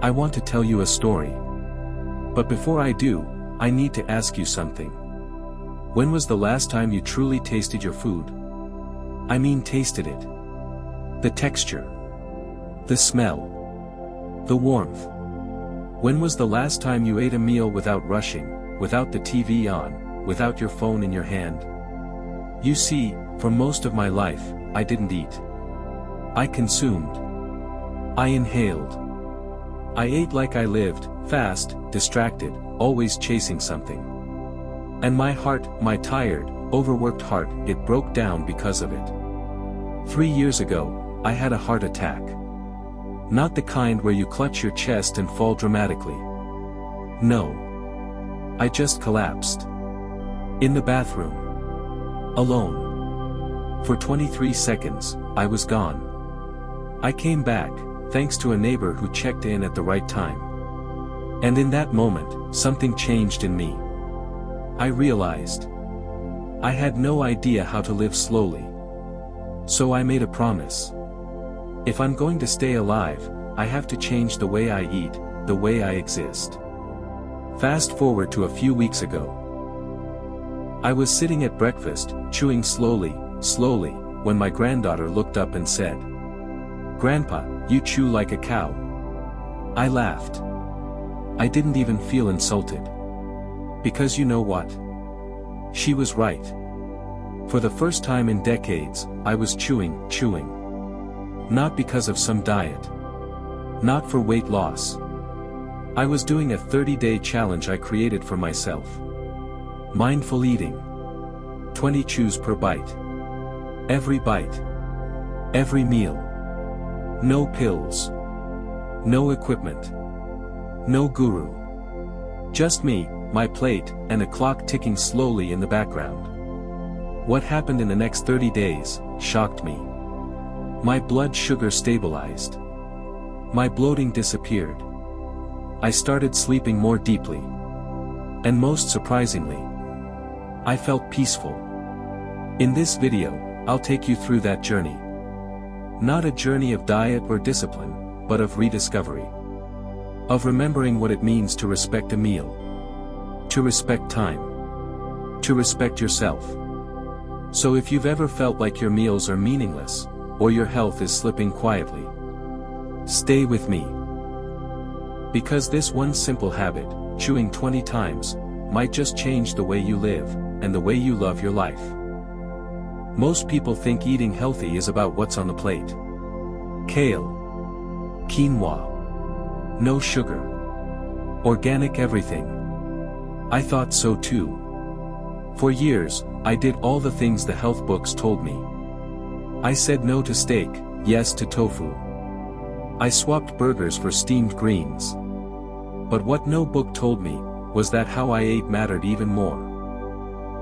I want to tell you a story. But before I do, I need to ask you something. When was the last time you truly tasted your food? I mean tasted it. The texture. The smell. The warmth. When was the last time you ate a meal without rushing, without the TV on, without your phone in your hand? You see, for most of my life, I didn't eat. I consumed. I inhaled. I ate like I lived, fast, distracted, always chasing something. And my heart, my tired, overworked heart, it broke down because of it. 3 years ago, I had a heart attack. Not the kind where you clutch your chest and fall dramatically. No. I just collapsed. In the bathroom. Alone. For 23 seconds, I was gone. I came back, thanks to a neighbor who checked in at the right time. And in that moment, something changed in me. I realized I had no idea how to live slowly. So I made a promise. If I'm going to stay alive, I have to change the way I eat, the way I exist. Fast forward to a few weeks ago. I was sitting at breakfast, chewing slowly, when my granddaughter looked up and said, "Grandpa, you chew like a cow." I laughed. I didn't even feel insulted. Because you know what? She was right. For the first time in decades, I was chewing. Not because of some diet. Not for weight loss. I was doing a 30-day challenge I created for myself. Mindful eating. 20 chews per bite. Every bite. Every meal. No pills. No equipment. No guru. Just me, my plate, and a clock ticking slowly in the background. What happened in the next 30 days shocked me. My blood sugar stabilized. My bloating disappeared. I started sleeping more deeply. And most surprisingly, I felt peaceful. In this video, I'll take you through that journey. Not a journey of diet or discipline, but of rediscovery. Of remembering what it means to respect a meal. To respect time. To respect yourself. So if you've ever felt like your meals are meaningless, or your health is slipping quietly, stay with me. Because this one simple habit, chewing 20 times, might just change the way you live, and the way you love your life. Most people think eating healthy is about what's on the plate. Kale. Quinoa. No sugar. Organic everything. I thought so too. For years, I did all the things the health books told me. I said no to steak, yes to tofu. I swapped burgers for steamed greens. But what no book told me, was that how I ate mattered even more.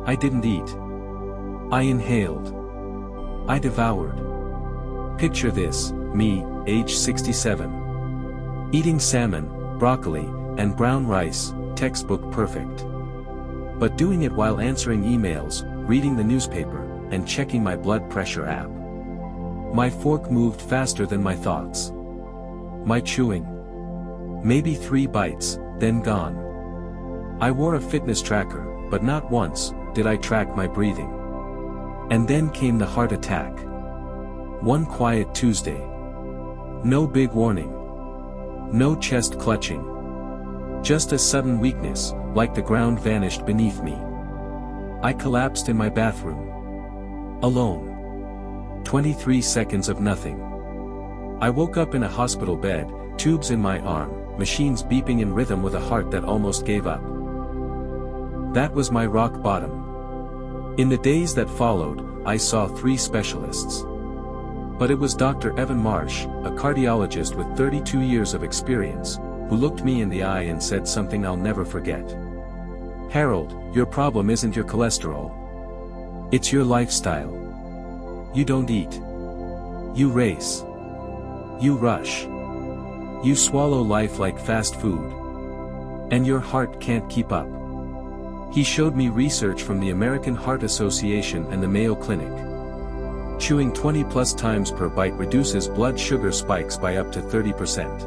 I didn't eat. I inhaled. I devoured. Picture this, me, age 67. Eating salmon, broccoli, and brown rice, textbook perfect. But doing it while answering emails, reading the newspaper, and checking my blood pressure app. My fork moved faster than my thoughts. My chewing. Maybe 3 bites, then gone. I wore a fitness tracker, but not once did I track my breathing. And then came the heart attack. One quiet Tuesday. No big warning. No chest clutching. Just a sudden weakness, like the ground vanished beneath me. I collapsed in my bathroom. Alone. 23 seconds of nothing. I woke up in a hospital bed, tubes in my arm, machines beeping in rhythm with a heart that almost gave up. That was my rock bottom. In the days that followed, I saw 3 specialists. But it was Dr. Evan Marsh, a cardiologist with 32 years of experience, who looked me in the eye and said something I'll never forget. "Harold, your problem isn't your cholesterol. It's your lifestyle. You don't eat. You race. You rush. You swallow life like fast food. And your heart can't keep up." He showed me research from the American Heart Association and the Mayo Clinic. Chewing 20+ times per bite reduces blood sugar spikes by up to 30%.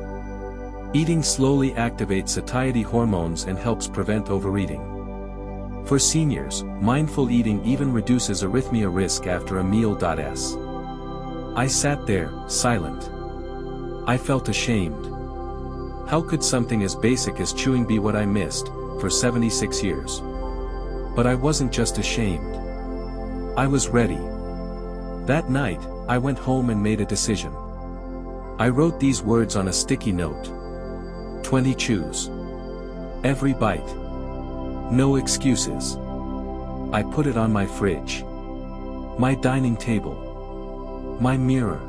Eating slowly activates satiety hormones and helps prevent overeating. For seniors, mindful eating even reduces arrhythmia risk after a meal. I sat there, silent. I felt ashamed. How could something as basic as chewing be what I missed, for 76 years? But I wasn't just ashamed. I was ready. That night, I went home and made a decision. I wrote these words on a sticky note. 20 chews. Every bite. No excuses. I put it on my fridge. My dining table. My mirror.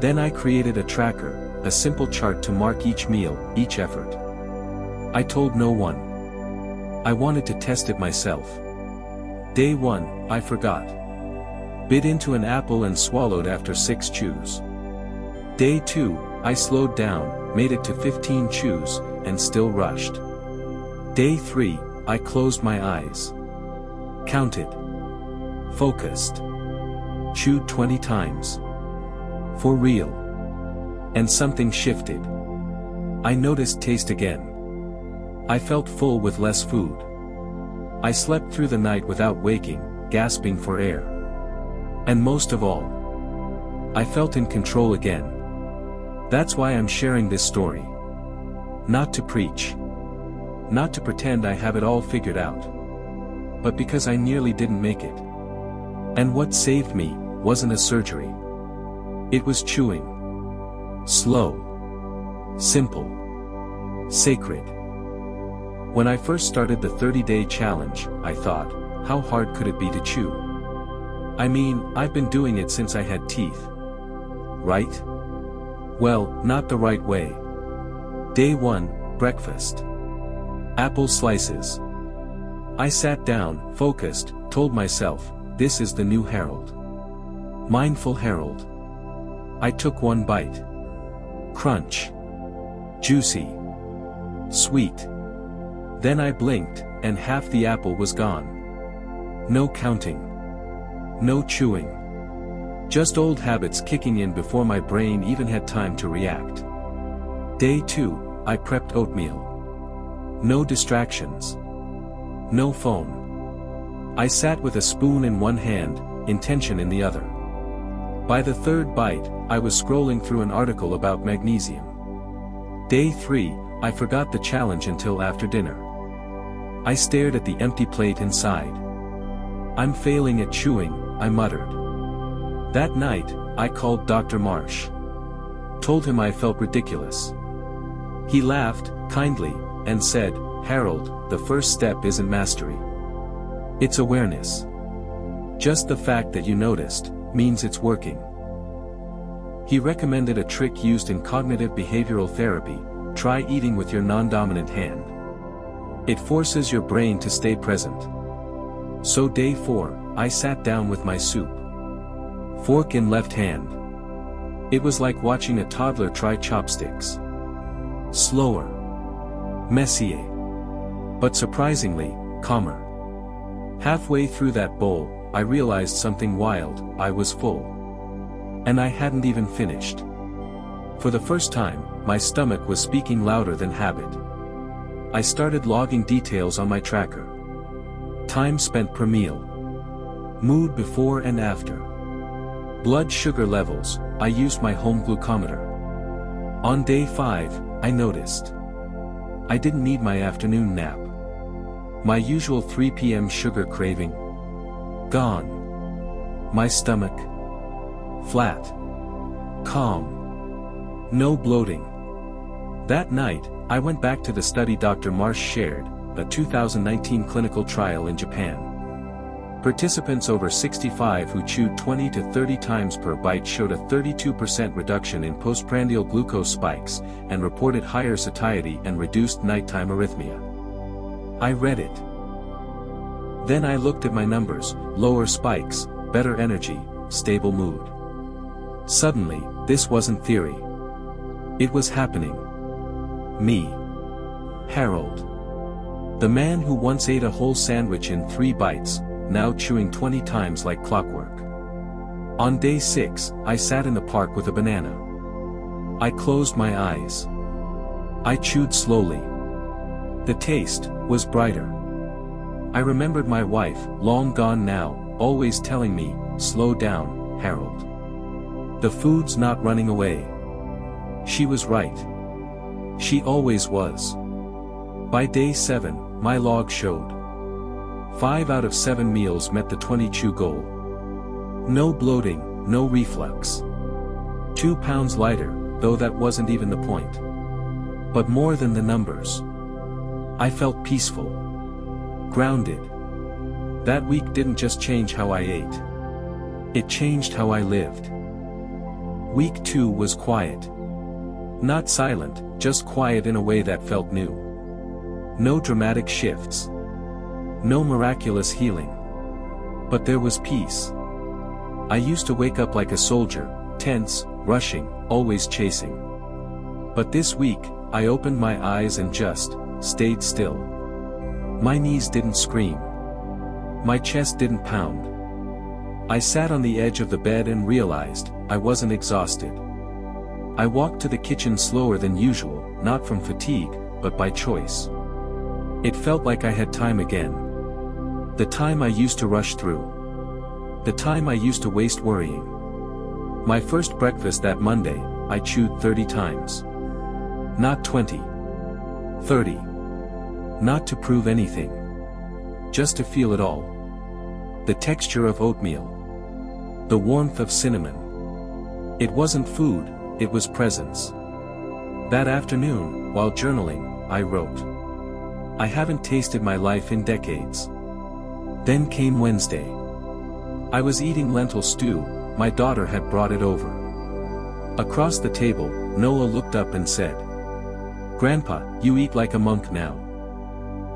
Then I created a tracker, a simple chart to mark each meal, each effort. I told no one. I wanted to test it myself. Day 1, I forgot. Bit into an apple and swallowed after 6 chews. Day 2, I slowed down, made it to 15 chews, and still rushed. Day 3, I closed my eyes. Counted. Focused. Chewed 20 times. For real. And something shifted. I noticed taste again. I felt full with less food. I slept through the night without waking, gasping for air. And most of all, I felt in control again. That's why I'm sharing this story. Not to preach. Not to pretend I have it all figured out. But because I nearly didn't make it. And what saved me wasn't a surgery. It was chewing. Slow. Simple. Sacred. When I first started the 30-day challenge, I thought, how hard could it be to chew? I mean, I've been doing it since I had teeth. Right? Well, not the right way. Day 1, breakfast. Apple slices. I sat down, focused, told myself, this is the new Harold. Mindful Harold. I took one bite. Crunch. Juicy. Sweet. Then I blinked, and half the apple was gone. No counting. No chewing. Just old habits kicking in before my brain even had time to react. Day 2, I prepped oatmeal. No distractions. No phone. I sat with a spoon in one hand, intention in the other. By the third bite, I was scrolling through an article about magnesium. Day 3, I forgot the challenge until after dinner. I stared at the empty plate inside. I'm failing at chewing, I muttered. That night, I called Dr. Marsh. Told him I felt ridiculous. He laughed, kindly, and said, Harold, the first step isn't mastery. It's awareness. Just the fact that you noticed, means it's working. He recommended a trick used in cognitive behavioral therapy: try eating with your non-dominant hand. It forces your brain to stay present. So day 4, I sat down with my soup. Fork in left hand. It was like watching a toddler try chopsticks. Slower. Messier. But surprisingly, calmer. Halfway through that bowl, I realized something wild: I was full. And I hadn't even finished. For the first time, my stomach was speaking louder than habit. I started logging details on my tracker. Time spent per meal. Mood before and after. Blood sugar levels. I used my home glucometer. On day 5, I noticed. I didn't need my afternoon nap. My usual 3 p.m. sugar craving. Gone. My stomach. Flat. Calm. No bloating. That night, I went back to the study Dr. Marsh shared, a 2019 clinical trial in Japan. Participants over 65 who chewed 20 to 30 times per bite showed a 32% reduction in postprandial glucose spikes, and reported higher satiety and reduced nighttime arrhythmia. I read it. Then I looked at my numbers: lower spikes, better energy, stable mood. Suddenly, this wasn't theory. It was happening. Me. Harold. The man who once ate a whole sandwich in 3 bites, now chewing 20 times like clockwork. On day 6, I sat in the park with a banana. I closed my eyes. I chewed slowly. The taste was brighter. I remembered my wife, long gone now, always telling me, "Slow down, Harold. The food's not running away." She was right. She always was. By day 7, my log showed 5 out of 7 meals met the 20 chew goal. No bloating, no reflux. 2 pounds lighter, though that wasn't even the point. But more than the numbers. I felt peaceful. Grounded. That week didn't just change how I ate. It changed how I lived. Week 2 was quiet. Not silent, just quiet in a way that felt new. No dramatic shifts. No miraculous healing. But there was peace. I used to wake up like a soldier, tense, rushing, always chasing. But this week, I opened my eyes and just stayed still. My knees didn't scream. My chest didn't pound. I sat on the edge of the bed and realized I wasn't exhausted. I walked to the kitchen slower than usual, not from fatigue, but by choice. It felt like I had time again. The time I used to rush through. The time I used to waste worrying. My first breakfast that Monday, I chewed 30 times. Not 20. 30. Not to prove anything. Just to feel it all. The texture of oatmeal. The warmth of cinnamon. It wasn't food, it was presence. That afternoon, while journaling, I wrote. I haven't tasted my life in decades. Then came Wednesday. I was eating lentil stew, my daughter had brought it over. Across the table, Noah looked up and said, "Grandpa, you eat like a monk now."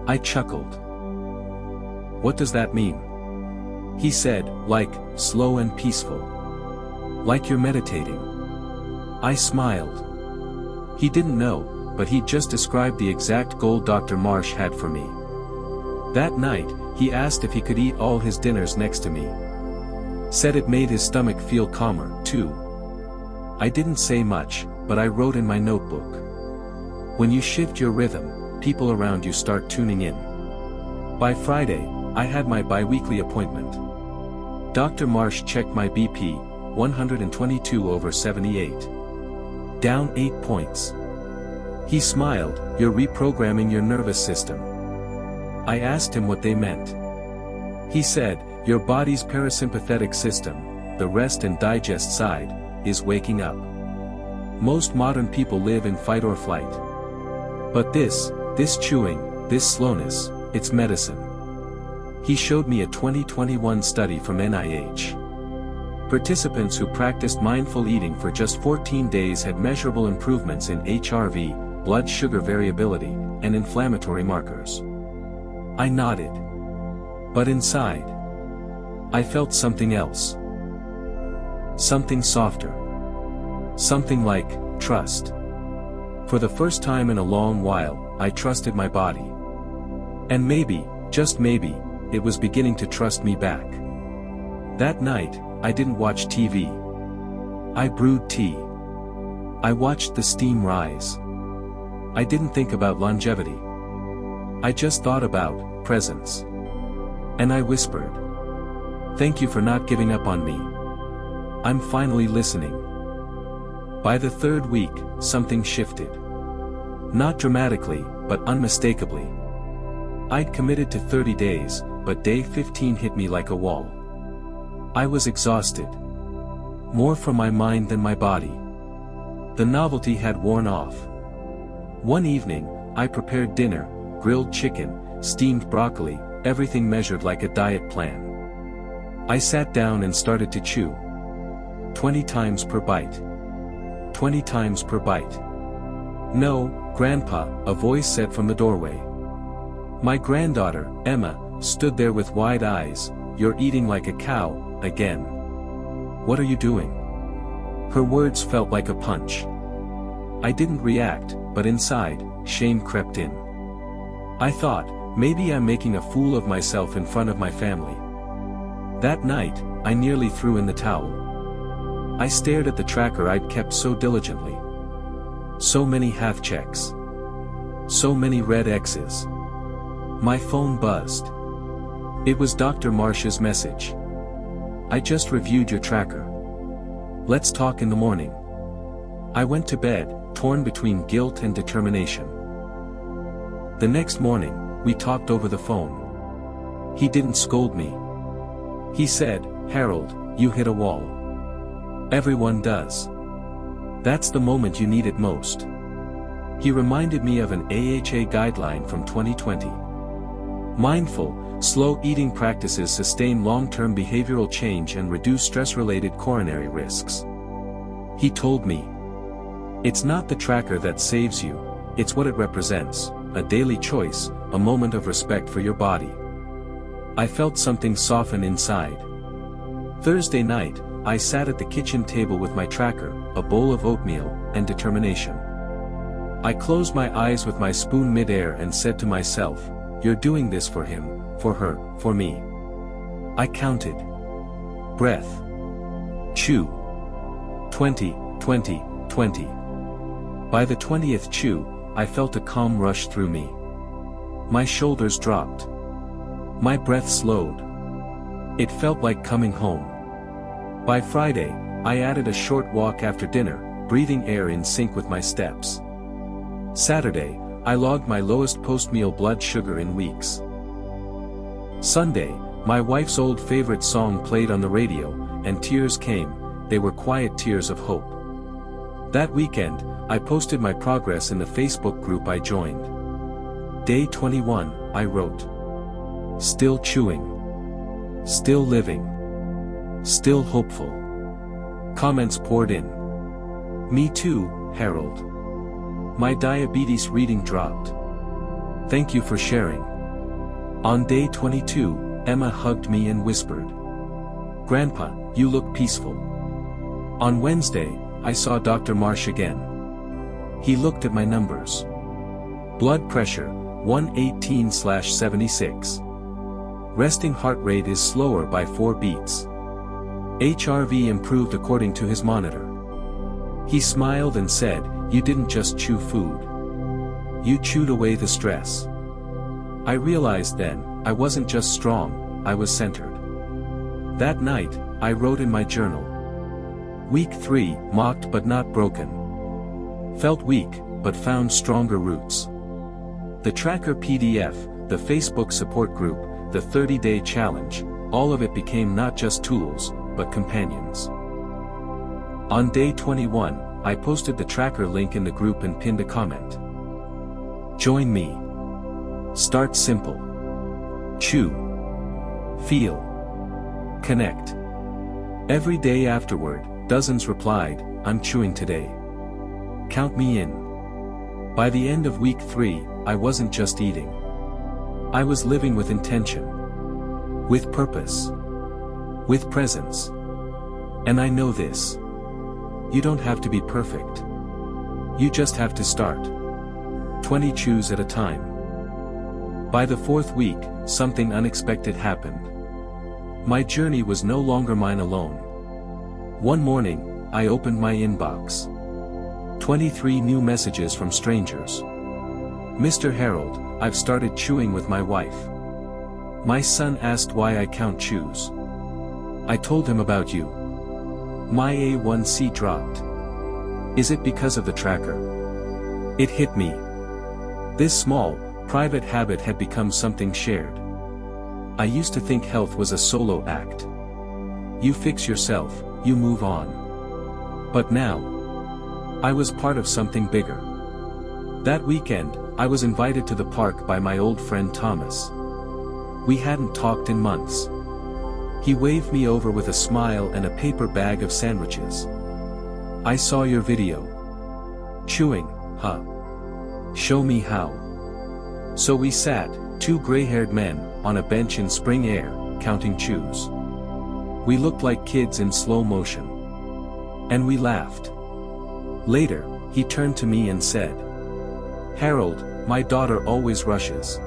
I chuckled. "What does that mean?" He said, "Like, slow and peaceful. Like you're meditating." I smiled. He didn't know, but he'd just described the exact goal Dr. Marsh had for me. That night, he asked if he could eat all his dinners next to me. Said it made his stomach feel calmer, too. I didn't say much, but I wrote in my notebook. When you shift your rhythm, people around you start tuning in. By Friday, I had my bi-weekly appointment. Dr. Marsh checked my BP, 122/78. Down 8 points. He smiled, "You're reprogramming your nervous system." I asked him what they meant. He said, "Your body's parasympathetic system, the rest and digest side, is waking up. Most modern people live in fight or flight. But this chewing, this slowness, it's medicine." He showed me a 2021 study from NIH. Participants who practiced mindful eating for just 14 days had measurable improvements in HRV, blood sugar variability, and inflammatory markers. I nodded. But inside, I felt something else. Something softer. Something like trust. For the first time in a long while, I trusted my body. And maybe, just maybe, it was beginning to trust me back. That night, I didn't watch TV. I brewed tea. I watched the steam rise. I didn't think about longevity. I just thought about presence. And I whispered, "Thank you for not giving up on me. I'm finally listening." By the 3rd week, something shifted. Not dramatically, but unmistakably. I'd committed to 30 days, but day 15 hit me like a wall. I was exhausted. More from my mind than my body. The novelty had worn off. One evening, I prepared dinner, grilled chicken, steamed broccoli, everything measured like a diet plan. I sat down and started to chew. 20 times per bite. 20 times per bite. "No, Grandpa," a voice said from the doorway. My granddaughter, Emma, stood there with wide eyes. "You're eating like a cow, again. What are you doing?" Her words felt like a punch. I didn't react, but inside, shame crept in. I thought, maybe I'm making a fool of myself in front of my family. That night, I nearly threw in the towel. I stared at the tracker I'd kept so diligently. So many half checks. So many red X's. My phone buzzed. It was Dr. Marsh's message. I just reviewed your tracker. Let's talk in the morning. I went to bed, torn between guilt and determination. The next morning, we talked over the phone. He didn't scold me. He said, "Harold, you hit a wall. Everyone does. That's the moment you need it most." He reminded me of an AHA guideline from 2020. Mindful, slow eating practices sustain long-term behavioral change and reduce stress-related coronary risks. He told me, "It's not the tracker that saves you, it's what it represents, a daily choice, a moment of respect for your body." I felt something soften inside. Thursday night, I sat at the kitchen table with my tracker, a bowl of oatmeal, and determination. I closed my eyes with my spoon mid-air and said to myself, "You're doing this for him, for her, for me." I counted. Breath. Chew. 20, 20, 20. By the 20th chew, I felt a calm rush through me. My shoulders dropped. My breath slowed. It felt like coming home. By Friday, I added a short walk after dinner, breathing air in sync with my steps. Saturday, I logged my lowest post-meal blood sugar in weeks. Sunday, my wife's old favorite song played on the radio, and tears came. They were quiet tears of hope. That weekend, I posted my progress in the Facebook group I joined. Day 21, I wrote. Still chewing. Still living. Still hopeful. Comments poured in. Me too, Harold. My diabetes reading dropped. Thank you for sharing. On day 22, Emma hugged me and whispered, "Grandpa, you look peaceful." On Wednesday, I saw Dr. Marsh again. He looked at my numbers. Blood pressure, 118/76. Resting heart rate is slower by 4 beats. HRV improved according to his monitor. He smiled and said, "You didn't just chew food. You chewed away the stress." I realized then, I wasn't just strong, I was centered. That night, I wrote in my journal. Week 3, mocked but not broken. Felt weak, but found stronger roots. The tracker PDF, the Facebook support group, the 30-day challenge, all of it became not just tools, but companions. On day 21, I posted the tracker link in the group and pinned a comment. Join me. Start simple. Chew. Feel. Connect. Every day afterward, dozens replied, "I'm chewing today. Count me in." By the end of week 3, I wasn't just eating. I was living with intention. With purpose. With presence. And I know this. You don't have to be perfect. You just have to start. 20 chews at a time. By the 4th week, something unexpected happened. My journey was no longer mine alone. One morning, I opened my inbox. 23 new messages from strangers. "Mr. Harold, I've started chewing with my wife. My son asked why I count chews. I told him about you. My A1C dropped. Is it because of the tracker?" It hit me. This small, private habit had become something shared. I used to think health was a solo act. You fix yourself, you move on. But now, I was part of something bigger. That weekend, I was invited to the park by my old friend Thomas. We hadn't talked in months. He waved me over with a smile and a paper bag of sandwiches. "I saw your video. Chewing, huh? Show me how." So we sat, 2 gray-haired men, on a bench in spring air, counting chews. We looked like kids in slow motion. And we laughed. Later, he turned to me and said, "Harold, my daughter always rushes.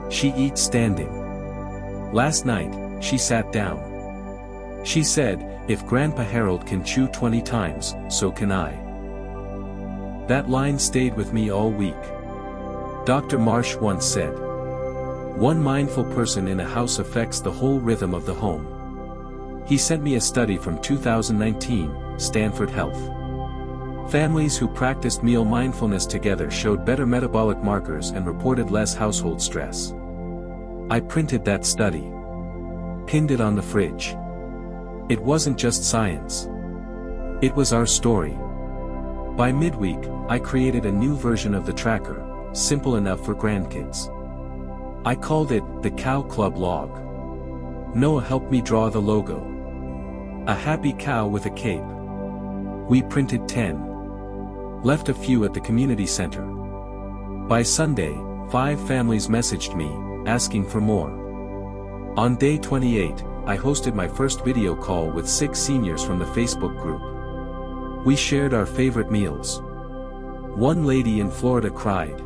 She eats standing. Last night, she sat down. She said, if Grandpa Harold can chew 20 times, so can I." That line stayed with me all week. Dr. Marsh once said, "One mindful person in a house affects the whole rhythm of the home." He sent me a study from 2019, Stanford Health. Families who practiced meal mindfulness together showed better metabolic markers and reported less household stress. I printed that study. Pinned it on the fridge. It wasn't just science. It was our story. By midweek, I created a new version of the tracker, simple enough for grandkids. I called it the Cow Club Log. Noah helped me draw the logo. A happy cow with a cape. We printed 10. Left a few at the community center. By Sunday, 5 families messaged me, asking for more. On day 28, I hosted my first video call with 6 seniors from the Facebook group. We shared our favorite meals. One lady in Florida cried.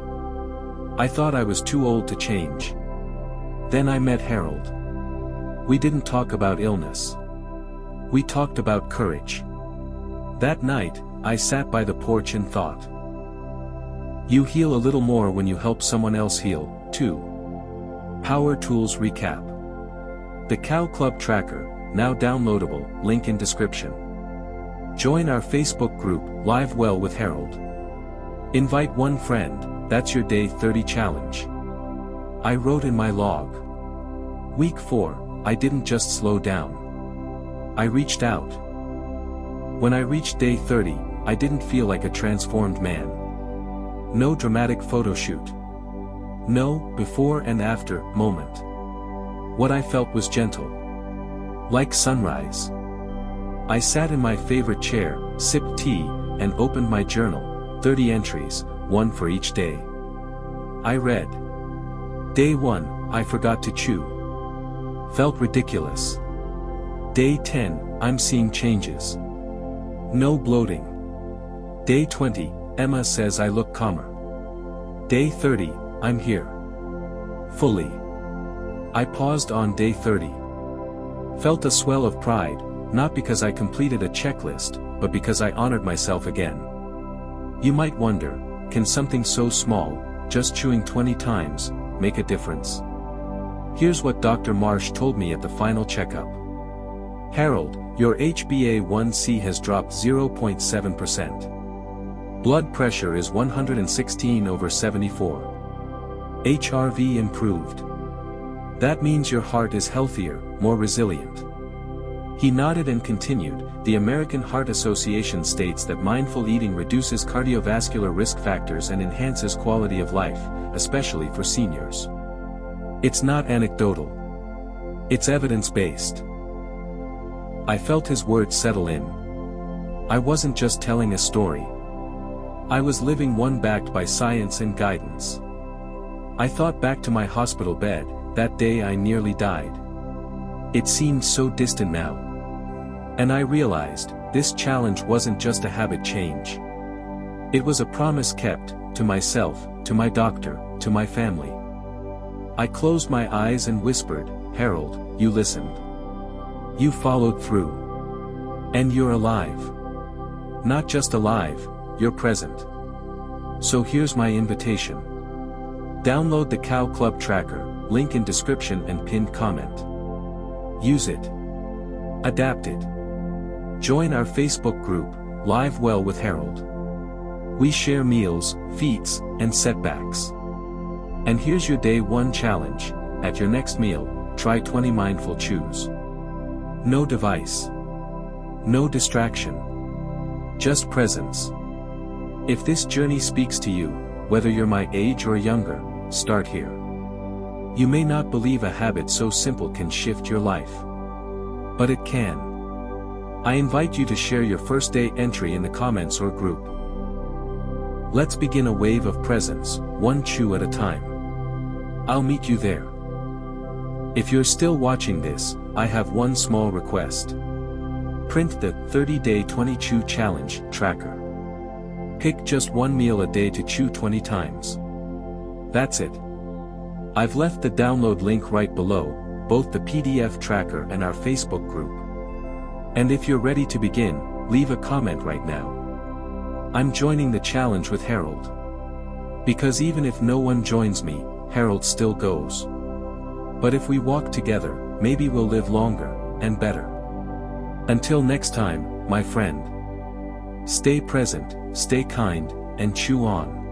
I thought I was too old to change. Then I met Harold. We didn't talk about illness. We talked about courage. That night, I sat by the porch and thought. You heal a little more when you help someone else heal, too. Power Tools Recap. The Cow Club Tracker, now downloadable, link in description. Join our Facebook group, Live Well with Harold. Invite one friend, that's your day 30 challenge. I wrote in my log. Week 4, I didn't just slow down. I reached out. When I reached day 30, I didn't feel like a transformed man. No dramatic photo shoot. No before and after moment. What I felt was gentle. Like sunrise. I sat in my favorite chair, sipped tea, and opened my journal, 30 entries, one for each day. I read. Day 1, I forgot to chew. Felt ridiculous. Day 10, I'm seeing changes. No bloating. Day 20, Emma says I look calmer. Day 30, I'm here. Fully. I paused on day 30. Felt a swell of pride, not because I completed a checklist, but because I honored myself again. You might wonder, can something so small, just chewing 20 times, make a difference? Here's what Dr. Marsh told me at the final checkup. Harold, your HbA1c has dropped 0.7%. Blood pressure is 116/74. HRV improved. That means your heart is healthier, more resilient. He nodded and continued, the American Heart Association states that mindful eating reduces cardiovascular risk factors and enhances quality of life, especially for seniors. It's not anecdotal. It's evidence-based. I felt his words settle in. I wasn't just telling a story. I was living one backed by science and guidance. I thought back to my hospital bed, that day I nearly died. It seemed so distant now. And I realized, this challenge wasn't just a habit change. It was a promise kept, to myself, to my doctor, to my family. I closed my eyes and whispered, Harold, you listened. You followed through. And you're alive. Not just alive, you're present. So here's my invitation. Download the Cow Club Tracker, link in description and pinned comment. Use it. Adapt it. Join our Facebook group, Live Well with Harold. We share meals, feats, and setbacks. And here's your day 1 challenge. At your next meal, try 20 mindful chews. No device. No distraction. Just presence. If this journey speaks to you, whether you're my age or younger, start here. You may not believe a habit so simple can shift your life. But it can. I invite you to share your first day entry in the comments or group. Let's begin a wave of presence, 1 chew at a time. I'll meet you there. If you're still watching this, I have one small request. Print the 30-day 20 chew challenge tracker. Pick just 1 meal a day to chew 20 times. That's it. I've left the download link right below, both the PDF tracker and our Facebook group. And if you're ready to begin, leave a comment right now. I'm joining the challenge with Harold. Because even if no one joins me, Harold still goes. But if we walk together, maybe we'll live longer, and better. Until next time, my friend. Stay present, stay kind, and chew on.